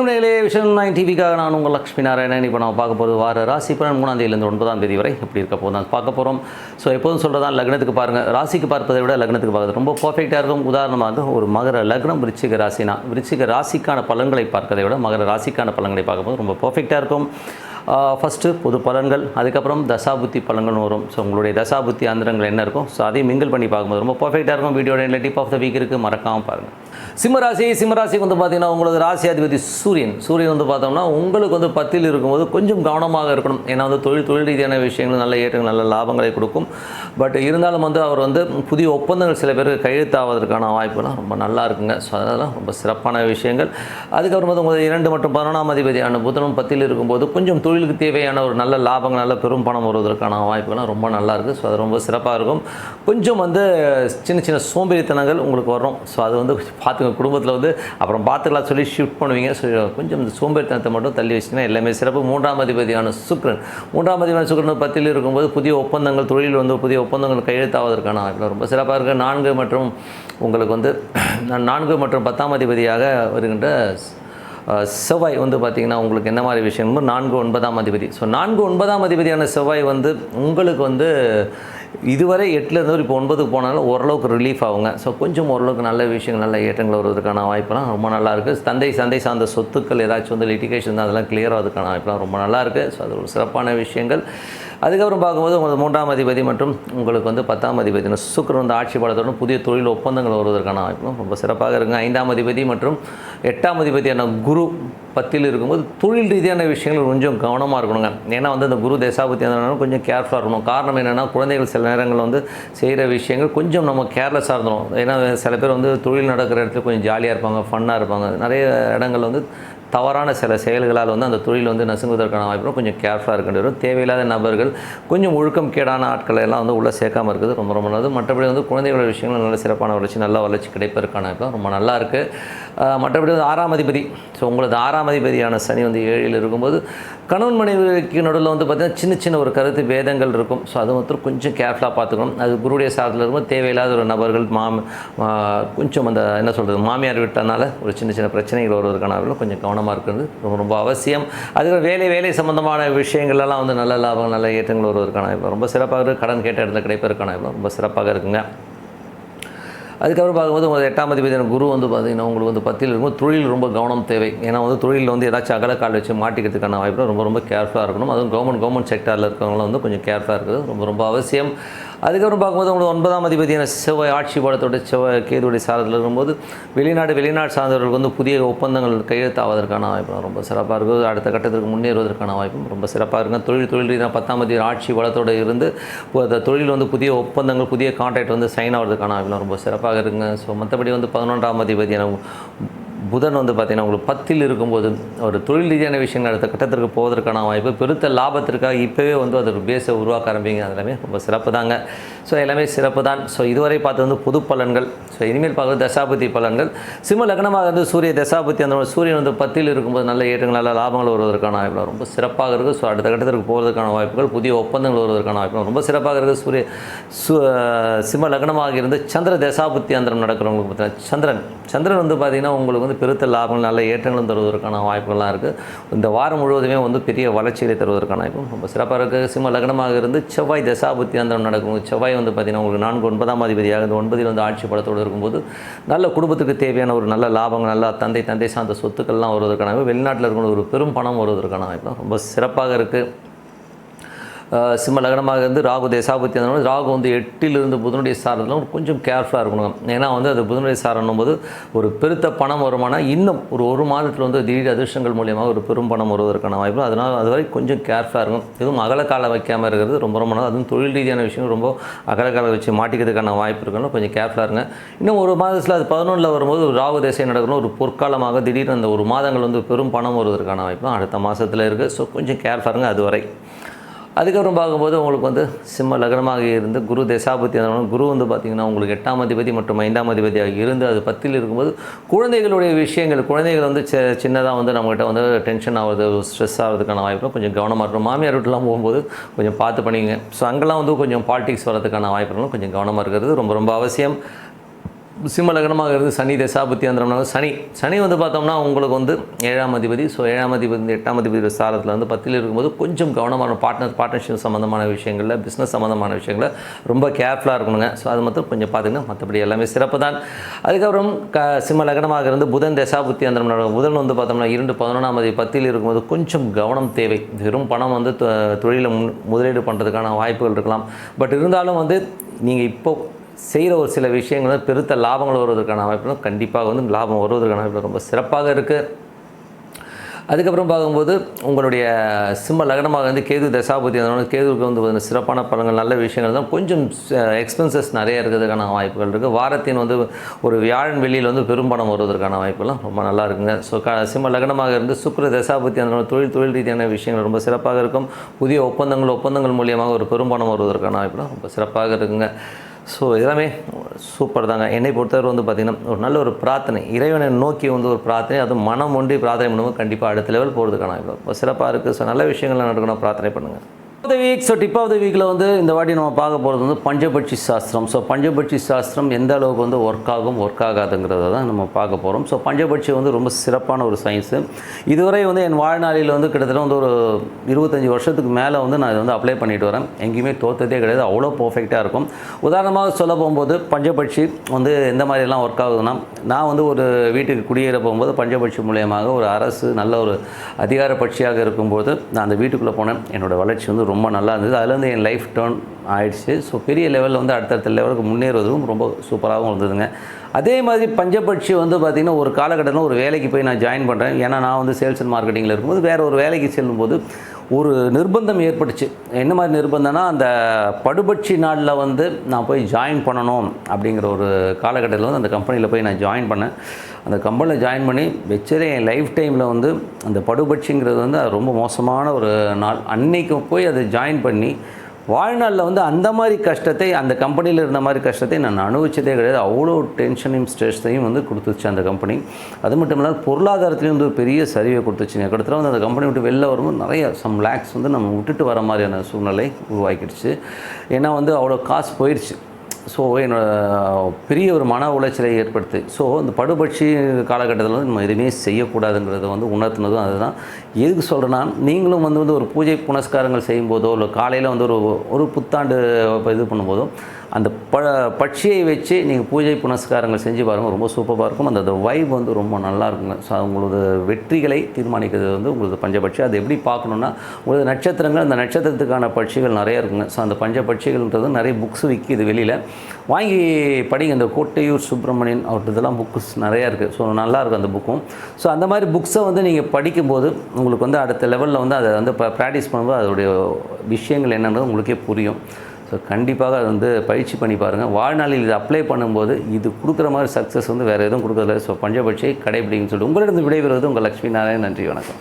வணக்கம் நேயர்களே, விஷன் 9 டிவிக்காக நான் உங்கள் லக்ஷ்மி நாராயணன். இப்போ நம்ம பார்க்க போகிறது வார ராசி பலன் 3ஆம் தேதியிலிருந்து 9ஆம் தேதி வரை எப்படி இருக்க போதும் பார்க்க போகிறோம். ஸோ எப்போதும் சொல்கிறதான், லக்னத்துக்கு பாருங்கள், ராசிக்கு பார்ப்பதை விட லக்னத்துக்கு பார்க்குறது ரொம்ப பர்ஃபெக்டாக இருக்கும். உதாரணமாக ஒரு மகர லக்னம் விருச்சிக ராசினா விருச்சிக ராசிக்கான பலன்களை பார்க்கறதை விட மகர ராசிக்கான பலன்களை பார்க்கும்போது ரொம்ப பர்ஃபெக்டாக இருக்கும். ஃபஸ்ட்டு பொது பலன்கள், அதுக்கப்புறம் தசாபுத்தி பலன்கள்னு வரும். ஸோ உங்களுடைய தசாபுத்தி அந்தரங்கள் என்ன இருக்கும், ஸோ அதையும் மிங்கிள் பண்ணி பார்க்கும்போது ரொம்ப பர்ஃபெக்டாக இருக்கும். வீடியோட எண்டில் டிப் ஆஃப் த வீக் இருக்குது, மறக்காமல் பாருங்கள். சிம்மராசிக்கு வந்து பார்த்தீங்கன்னா உங்களது ராசி அதிபதி சூரியன் வந்து பார்த்தோம்னா உங்களுக்கு வந்து 10ல் இருக்கும்போது கொஞ்சம் கவனமாக இருக்கணும். ஏன்னா வந்து தொழில் ரீதியான விஷயங்கள் நல்ல ஏற்றங்கள் நல்ல லாபங்களை கொடுக்கும். பட் இருந்தாலும் வந்து அவர் வந்து புதிய ஒப்பந்தங்கள் சில பேருக்கு கையெழுத்தாவதற்கான வாய்ப்புலாம் ரொம்ப நல்லா இருக்குங்க. ஸோ அதெல்லாம் ரொம்ப சிறப்பான விஷயங்கள். அதுக்கப்புறம் வந்து உங்களுக்கு 2 மற்றும் 11ஆம் அதிபதியான புதனும் 10ல் இருக்கும்போது கொஞ்சம் தொழிலுக்கு தேவையான ஒரு நல்ல லாபங்கள் நல்ல பெரும் பணம் வருவதற்கான வாய்ப்புகள்லாம் ரொம்ப நல்லா இருக்குது. ஸோ அது ரொம்ப சிறப்பாக இருக்கும். கொஞ்சம் வந்து சின்ன சோம்பேறித்தனங்கள் உங்களுக்கு வரும். ஸோ அது வந்து பார்த்துங்க, குடும்பத்தில் வந்து அப்புறம் பார்த்துக்கலாம் சொல்லி ஷிஃப்ட் பண்ணுவீங்க. ஸோ கொஞ்சம் இந்த சோம்பேறித்தனத்தை மட்டும் தள்ளி வச்சிங்கன்னா எல்லாமே சிறப்பு. 3ஆம் அதிபதியான சுக்கிரன் 10ல் இருக்கும்போது புதிய ஒப்பந்தங்கள் தொழில் வந்து புதிய ஒப்பந்தங்கள் கையெழுத்தாவதற்கான வாய்ப்புகள் ரொம்ப சிறப்பாக இருக்குது. 4 மற்றும் உங்களுக்கு வந்து 4 மற்றும் 10ஆம் அதிபதியாக வருகின்ற செவ்வாய் வந்து பார்த்திங்கன்னா உங்களுக்கு என்ன மாதிரி விஷயம், 4 9ஆம் அதிபதி. ஸோ 4 9ஆம் அதிபதியான செவ்வாய் வந்து உங்களுக்கு வந்து இதுவரை 8ல் இருந்து இப்போ 9க்கு போனாலும் ஓரளவுக்கு ரிலீஃப் ஆகுங்க. ஸோ கொஞ்சம் ஓரளவுக்கு நல்ல விஷயங்கள் நல்ல ஏற்றங்கள் வருவதற்கான வாய்ப்பெல்லாம் ரொம்ப நல்லா இருக்குது. சந்தை சார்ந்த சொத்துக்கள் ஏதாச்சும் வந்து லிட்டிகேஷன் தான், அதெல்லாம் கிளியர் ஆகிறதுக்கான வாய்ப்பெல்லாம் ரொம்ப நல்லா இருக்குது. ஸோ அது ஒரு சிறப்பான விஷயங்கள். அதுக்கப்புறம் பார்க்கும்போது உங்களுக்கு 3ஆம் அதிபதி மற்றும் உங்களுக்கு வந்து 10ஆம் அதிபதி சுக்கிரன் வந்து ஆட்சி பலத்துடன் புதிய தொழில் ஒப்பந்தங்கள் வருவதற்கான வாய்ப்பும் ரொம்ப சிறப்பாக இருக்குங்க. 5ஆம் அதிபதி மற்றும் 8ஆம் அதிபதியான குரு 10ல் இருக்கும்போது தொழில் ரீதியான விஷயங்கள் கொஞ்சம் கவனமாக இருக்கணுங்க. ஏன்னா வந்து அந்த குரு தசாபுத்தி இருந்தாலும் கொஞ்சம் கேர்ஃபுல்லாக இருக்கணும். காரணம் என்னென்னா, குழந்தைகள் சில நேரங்கள் வந்து செய்கிற விஷயங்கள் கொஞ்சம் நம்ம கேர்லெஸ்ஸாக இருந்தோம். ஏன்னா சில பேர் வந்து தொழில் நடக்கிற இடத்துல கொஞ்சம் ஜாலியாக இருப்பாங்க, ஃபன்னாக இருப்பாங்க. நிறைய இடங்கள் வந்து தவறான சில செயல்களால் வந்து அந்த தொழில் வந்து நசுங்குவதற்கான வாய்ப்பும் கொஞ்சம் கேர்ஃபுல்லாக இருக்கின்ற வரும். தேவையில்லாத நபர்கள் கொஞ்சம் ஒழுக்கம் கேடான ஆட்களை எல்லாம் வந்து உள்ளே சேர்க்காமல் இருக்குது ரொம்ப ரொம்ப நல்லது. மற்றபடி வந்து குழந்தைகளோட விஷயங்கள் நல்ல சிறப்பான நல்ல வளர்ச்சி கிடைப்பதற்கான வாய்ப்பும் ரொம்ப நல்லா இருக்குது. மற்றபடி வந்து 6ஆம் அதிபதி, ஸோ உங்களது 6ஆம் அதிபதியான சனி வந்து 7ல் இருக்கும்போது கணவன் மனைவிக்கு நடுவில் வந்து பார்த்திங்கன்னா சின்ன ஒரு கருத்து பேதங்கள் இருக்கும். ஸோ அது மட்டும் கொஞ்சம் கேர்ஃபுல்லாக பார்த்துக்கணும். அது குருடைய சாரத்தில் இருக்கும்போது தேவையில்லாத ஒரு நபர்கள் கொஞ்சம் அந்த என்ன சொல்கிறது மாமியார் விட்டனால ஒரு சின்ன பிரச்சனைகள் வருவதற்கான கொஞ்சம் கவனமாக இருக்கிறது ரொம்ப ரொம்ப அவசியம். அதுக்கு வேலை சம்பந்தமான விஷயங்கள்லாம் வந்து நல்ல லாபம் நல்ல ஏற்றங்கள் வருவதற்கான ரொம்ப சிறப்பாக இருக்குது. கடன் கேட்ட இடத்துல கிடைப்பதற்கான ரொம்ப சிறப்பாக இருக்குங்க. அதுக்கப்புறம் பார்க்கும்போது உங்களுக்கு 8ஆம் அதிபதியான குரு வந்து பார்த்திங்கன்னா உங்களுக்கு வந்து 10ல் இருக்கும்போது தொழில் ரொம்ப கவனம் தேவை. ஏன்னா வந்து தொழிலில் வந்து ஏதாச்சும் அகலக்கால் வச்சு மாட்டிக்கிறதுக்கான வாய்ப்பு ரொம்ப கேர்ஃபுல்லாக இருக்கணும். அதுவும் கவர்மெண்ட் செக்டாரில் இருக்கிறவங்களும் வந்து கொஞ்சம் கேர்ஃபுல்லாக இருக்கிறது ரொம்ப அவசியம். அதுக்கப்புறம் பார்க்கும்போது உங்களுக்கு 9ஆம் அதிபதியான செவ்வாய் ஆட்சி பலத்தோட செவ்வாய் கேதுடைய சாரத்தில் இருக்கும்போது வெளிநாடு சார்ந்தவர்களுக்கு வந்து புதிய ஒப்பந்தங்கள் கையெழுத்தாவதற்கான வாய்ப்பு ரொம்ப சிறப்பாக இருக்குது. அடுத்த கட்டத்திற்கு முன்னேறுவதற்கான வாய்ப்பும் ரொம்ப சிறப்பாக இருக்குங்க. தொழில் ரீதியாக 10ஆம் அதிபதி ஆட்சி பலத்தோடு இருந்து தொழில் வந்து புதிய ஒப்பந்தங்கள் புதிய கான்ட்ராக்ட் வந்து சைன் ஆகிறதுக்கான வாய்ப்புலாம் ரொம்ப சிறப்பாக இருக்குங்க. ஸோ மற்றபடி வந்து 11ஆம் அதிபதியான புதன் வந்து பார்த்திங்கன்னா உங்களுக்கு 10ல் இருக்கும்போது ஒரு தொழில் ரீதியான விஷயங்கள் அடுத்த கட்டத்திற்கு போவதற்கான வாய்ப்பு பெருத்த லாபத்திற்காக இப்போவே வந்து அது பேஸை உருவாக்க ஆரம்பிங்க. அதெல்லாமே ரொம்ப சிறப்பு தாங்க. ஸோ எல்லாமே சிறப்பு தான். ஸோ இதுவரை பார்த்து வந்து பொது பலன்கள். ஸோ இனிமேல் பார்க்குறது தசாபுத்தி பலன்கள். சிம்ம லக்னமாக இருந்து சூரிய தசாபுத்தி அந்த சூரியன் வந்து 10ல் இருக்கும்போது நல்ல ஏற்றங்கள் நல்ல லாபங்கள் வருவதற்கான வாய்ப்பு ரொம்ப சிறப்பாக இருக்குது. ஸோ அடுத்த கட்டத்திற்கு போவதற்கான வாய்ப்புகள் புதிய ஒப்பந்தங்கள் வருவதற்கான வாய்ப்பு ரொம்ப சிறப்பாக இருக்குது. சிம்ம லக்னமாக இருந்து சந்திர தசாபுத்தி அந்தரம் நடக்கிறவங்களுக்கு பார்த்தீங்கன்னா சந்திரன் வந்து பார்த்திங்கன்னா உங்களுக்கு வந்து பெருத்த லாபங்கள் நல்ல ஏற்றங்களும் தருவதற்கான வாய்ப்புகள்லாம் இருக்குது. இந்த வாரம் முழுவதுமே வந்து பெரிய வளர்ச்சிகளை தருவதற்கான வாய்ப்பும் ரொம்ப சிறப்பாக இருக்குது. சிம்ம லக்னமாக இருந்து செவ்வாய் தசாபுத்தி அந்தரம் நடக்கும். செவ்வாய் வந்து பார்த்திங்கன்னா உங்களுக்கு 4 9ஆம் அதிபதியாக இந்த 9ல் வந்து ஆட்சி பலத்தோடு இருக்கும்போது நல்ல குடும்பத்துக்கு தேவையான ஒரு நல்ல லாபங்கள் நல்ல தந்தை சார்ந்த சொத்துக்கள்லாம் வருவதற்கான வாய்ப்பு வெளிநாட்டில் இருக்கிற ஒரு பெரும் பணம் வருவதற்கான வாய்ப்புலாம் ரொம்ப சிறப்பாக இருக்குது. சிம்ம லக்னமாக இருந்து ராகு தசாபுத்தி அந்த ராகு வந்து 8ல் இருந்து புதனுடைய சாரத்தில் கொஞ்சம் கேர்ஃபுல்லாக இருக்கணும். ஏன்னா வந்து அது புதனுடைய சாரணும் போது ஒரு பெருத்த பணம் வருமானம் இன்னும் ஒரு மாதத்தில் வந்து திடீர் அதிர்ஷ்டங்கள் மூலியமாக ஒரு பெரும் பணம் வருவதற்கான வாய்ப்பு. அதனால் அதுவரை கொஞ்சம் கேர்ஃபுல்லாக இருக்கும். எதுவும் அகலக்கால வைக்காமல் இருக்கிறது ரொம்ப நல்லது. அதுவும் தொழில் ரீதியான விஷயங்கள் ரொம்ப அகலக்கால வச்சு மாட்டிக்கிறதுக்கான வாய்ப்பு இருக்கணும். கொஞ்சம் கேர்ஃபுல்லாக இருங்க. இன்னும் ஒரு மாதத்தில் அது 11ல் வரும்போது ராகு தசை நடக்கணும். ஒரு பொற்காலமாக திடீர்னு அந்த ஒரு மாதங்கள் வந்து பெரும் பணம் வருவதற்கான வாய்ப்பு அடுத்த மாதத்தில் இருக்குது. ஸோ கொஞ்சம் கேர்ஃபுல்லாக இருங்க அதுவரை. அதுக்கப்புறம் பார்க்கும்போது உங்களுக்கு வந்து சிம்ம லக்னமாக இருந்து குரு தசாபுத்தி அந்த குரு வந்து பார்த்திங்கன்னா உங்களுக்கு 8ஆம் அதிபதி மற்றும் 5ஆம் அதிபதியாக இருந்து அது 10ல் இருக்கும்போது குழந்தைகளுடைய விஷயங்கள் குழந்தைகள் வந்து சின்னதாக வந்து நம்மகிட்ட வந்து டென்ஷன் ஆகுது ஸ்ட்ரெஸ் ஆகிறதுக்கான வாய்ப்பு கொஞ்சம் கவனமாக இருக்கணும். மாமியார் வீட்டுலாம் போகும்போது கொஞ்சம் பார்த்து பண்ணிங்க. ஸோ அங்கெல்லாம் வந்து கொஞ்சம் பாலிடிக்ஸ் வரதுக்கான வாய்ப்புகளும் கொஞ்சம் கவனமாக இருக்கிறது ரொம்ப ரொம்ப அவசியம். சிம்ம லக்னமாக இருந்து சனி தசாபுத்தி அந்த சனி வந்து பார்த்தோம்னா உங்களுக்கு வந்து 7ஆம் அதிபதி. ஸோ 7ஆம் அதிபதி 8ஆம் அதிபதி சாரத்தில் வந்து 10ல் இருக்கும்போது கொஞ்சம் கவனமான பார்ட்னர்ஷிப் சம்மந்தமான விஷயங்களில், பிஸ்னஸ் சம்மந்தமான விஷயங்களில் ரொம்ப கேர்ஃபுல்லாக இருக்கணுங்க. ஸோ அது மட்டும் கொஞ்சம் பார்த்துங்க, மற்றபடி எல்லாமே சிறப்பு தான். அதுக்கப்புறம் சிம்ம லக்னமாக இருந்து புதன் தசாபுத்தி அந்த புதன் வந்து பார்த்தோம்னா 2/11ஆம் அதிபதி 10ல் இருக்கும்போது கொஞ்சம் கவனம் தேவை. வெறும் பணம் வந்து தொழிலை முதலீடு பண்ணுறதுக்கான வாய்ப்புகள் இருக்கலாம். பட் இருந்தாலும் வந்து நீங்கள் இப்போ செய்கிற ஒரு சில விஷயங்கள் பெருத்த லாபங்கள் வருவதற்கான வாய்ப்புகளும் கண்டிப்பாக வந்து லாபம் வருவதற்கான வாய்ப்பு ரொம்ப சிறப்பாக இருக்குது. அதுக்கப்புறம் பார்க்கும்போது உங்களுடைய சிம்ம லக்னமாக வந்து கேது தசாபதி அதனால கேதுவுக்கு வந்து சிறப்பான பலன்கள், நல்ல விஷயங்கள் தான். கொஞ்சம் எக்ஸ்பென்சஸ் நிறைய இருக்கிறதுக்கான வாய்ப்புகள் இருக்குது. வாரத்தின் வந்து ஒரு வியாழன் வெளியில் வந்து பெரும்பணம் வருவதற்கான வாய்ப்புலாம் ரொம்ப நல்லா இருக்குங்க. ஸோ சிம்ம லக்னமாக இருந்து சுக்கிர தசாபதி அதனால தொழில் ரீதியான விஷயங்கள் ரொம்ப சிறப்பாக இருக்கும். புதிய ஒப்பந்தங்கள் மூலியமாக ஒரு பெரும்பணம் வருவதற்கான வாய்ப்புலாம் ரொம்ப சிறப்பாக இருக்குங்க. ஸோ எல்லாமே சூப்பர் தாங்க. என்னை பொறுத்தவரை வந்து பார்த்திங்கன்னா ஒரு நல்ல ஒரு பிரார்த்தனை, இறைவனை நோக்கி வந்து ஒரு பிரார்த்தனை, அதுவும் மனம் ஒன்றி பிரார்த்தனை பண்ணும்போது கண்டிப்பாக அடுத்த லெவல் போகிறதுக்கான இப்போ சிறப்பாக இருக்குது. ஸோ நல்ல விஷயங்கள் நடக்கணும், பிரார்த்தனை பண்ணுங்கள். டிப் ஆஃப் த வீக்கில் வந்து இந்த வாட்டி நம்ம பார்க்க போகிறது வந்து பஞ்சபட்சி சாஸ்திரம். ஸோ பஞ்சபட்சி சாஸ்திரம் எந்த அளவுக்கு வந்து ஒர்க் ஆகாதுங்கிறத தான் நம்ம பார்க்க போகிறோம். ஸோ பஞ்சபட்சி வந்து ரொம்ப சிறப்பான ஒரு சயின்ஸு. இதுவரை வந்து என் வாழ்நாளில் வந்து கிட்டத்தட்ட வந்து ஒரு 25 வருஷத்துக்கு மேலே வந்து நான் இதை வந்து அப்ளை பண்ணிட்டு வரேன். எங்கேயுமே தோற்றதே கிடையாது, அவ்வளோ பர்ஃபெக்டாக இருக்கும். உதாரணமாக சொல்ல போகும்போது பஞ்சபட்சி வந்து எந்த மாதிரிலாம் ஒர்க் ஆகுதுன்னா, நான் வந்து ஒரு வீட்டுக்கு குடியேற போகும்போது பஞ்சபட்சி மூலியமாக ஒரு அரசு நல்ல ஒரு அதிகார பட்சியாக இருக்கும்போது நான் அந்த வீட்டுக்குள்ளே போனேன். என்னோடய வளர்ச்சி வந்து ரொம்ப நல்லா இருந்தது. அதுலேருந்து என் லைஃப் டர்ன் ஆகிடுச்சு. ஸோ பெரிய லெவலில் வந்து அடுத்தடுத்த லெவலுக்கு முன்னேறுவதும் ரொம்ப சூப்பராகவும் இருந்ததுங்க. அதே மாதிரி பஞ்சபட்சி வந்து பார்த்திங்கன்னா ஒரு காலகட்டத்தில் ஒரு வேலைக்கு போய் நான் ஜாயின் பண்ணுறேன். ஏன்னா நான் வந்து சேல்ஸ் அண்ட் மார்க்கெட்டிங்கில் இருக்கும்போது வேறு ஒரு வேலைக்கு செல்லும்போது ஒரு நிர்பந்தம் ஏற்பட்டுச்சு. என்ன மாதிரி நிர்பந்தம்னா, அந்த படுபட்சி நாளில் வந்து நான் போய் ஜாயின் பண்ணணும் அப்படிங்கிற ஒரு காலகட்டத்தில் வந்து அந்த கம்பெனியில் போய் நான் ஜாயின் பண்ணேன். அந்த கம்பெனியில் ஜாயின் பண்ணி வச்சதே என் லைஃப் டைமில் வந்து அந்த படுபட்சிங்கிறது வந்து அது ரொம்ப மோசமான ஒரு நாள். அன்னைக்கு போய் அதை ஜாயின் பண்ணி வாழ்நாளில் வந்து அந்த மாதிரி கஷ்டத்தை, அந்த கம்பெனியில் இருந்த மாதிரி கஷ்டத்தை நான் அனுபவிச்சதே கிடையாது. அவ்வளோ டென்ஷனையும் ஸ்ட்ரெஸ்ஸையும் வந்து கொடுத்துச்சு அந்த கம்பெனி. அது மட்டும் இல்லாமல் பொருளாதாரத்துலேயும் வந்து ஒரு பெரிய சரிவை கொடுத்துச்சுங்க. கிட்டத்தட்ட வந்து அந்த கம்பெனி விட்டு வெளில வரும்போது நிறைய சம் லேக்ஸ் வந்து நம்ம விட்டுட்டு வர மாதிரியான சூழ்நிலை உருவாக்கிடுச்சு. ஏன்னா வந்து அவ்வளோ காசு போயிடுச்சு. ஸோ என்னோட பெரிய ஒரு மன உளைச்சலை ஏற்படுத்து. ஸோ இந்த படுபட்சி காலகட்டத்தில் வந்து நம்ம எதுவுமே செய்யக்கூடாதுங்கிறத வந்து உணர்த்தினதும் அதுதான். எதுக்கு சொல்கிறேன்னா, நீங்களும் வந்து ஒரு பூஜை புனஸ்காரங்கள் செய்யும்போதோ இல்லை காலையில் வந்து ஒரு புத்தாண்டு இது பண்ணும்போதோ அந்த பட்சியை வச்சு நீங்கள் பூஜை புனஸ்காரங்கள் செஞ்சு பாருங்கள், ரொம்ப சூப்பராக இருக்கும். அந்த வைப் வந்து ரொம்ப நல்லா இருக்குங்க. ஸோ உங்களோட வெற்றிகளை தீர்மானிக்கிறது வந்து உங்களது பஞ்சபட்சி. அது எப்படி பார்க்கணுன்னா, உங்களது நட்சத்திரங்கள், அந்த நட்சத்திரத்துக்கான பட்சிகள் நிறைய இருக்குங்க. ஸோ அந்த பஞ்சபட்சிகள்ன்றது நிறைய புக்ஸ் விற்கிது வெளியில், வாங்கி படிங்க. இந்த கோட்டையூர் சுப்பிரமணியன் அவர்கிட்ட இதெல்லாம் புக்ஸ் நிறையா இருக்குது. ஸோ நல்லாயிருக்கும் அந்த புக்கும். ஸோ அந்த மாதிரி புக்ஸை வந்து நீங்கள் படிக்கும்போது உங்களுக்கு வந்து அடுத்த லெவலில் வந்து அதை வந்து ப்ராக்டிஸ் பண்ணும்போது அதோடைய விஷயங்கள் என்னன்றது உங்களுக்கே புரியும். ஸோ கண்டிப்பாக அது வந்து பயிற்சி பண்ணி பாருங்கள். வாழ்நாளில் இது அப்ளை பண்ணும்போது இது கொடுக்குற மாதிரி சக்ஸஸ் வந்து வேறு எதுவும் கொடுக்குறதில்ல. ஸோ பஞ்சபட்சியை கடைபிடிங்கன்னு சொல்லிட்டு உங்களிடம் விடைபெறுவது உங்கள் லட்சுமி நாராயணன். நன்றி, வணக்கம்.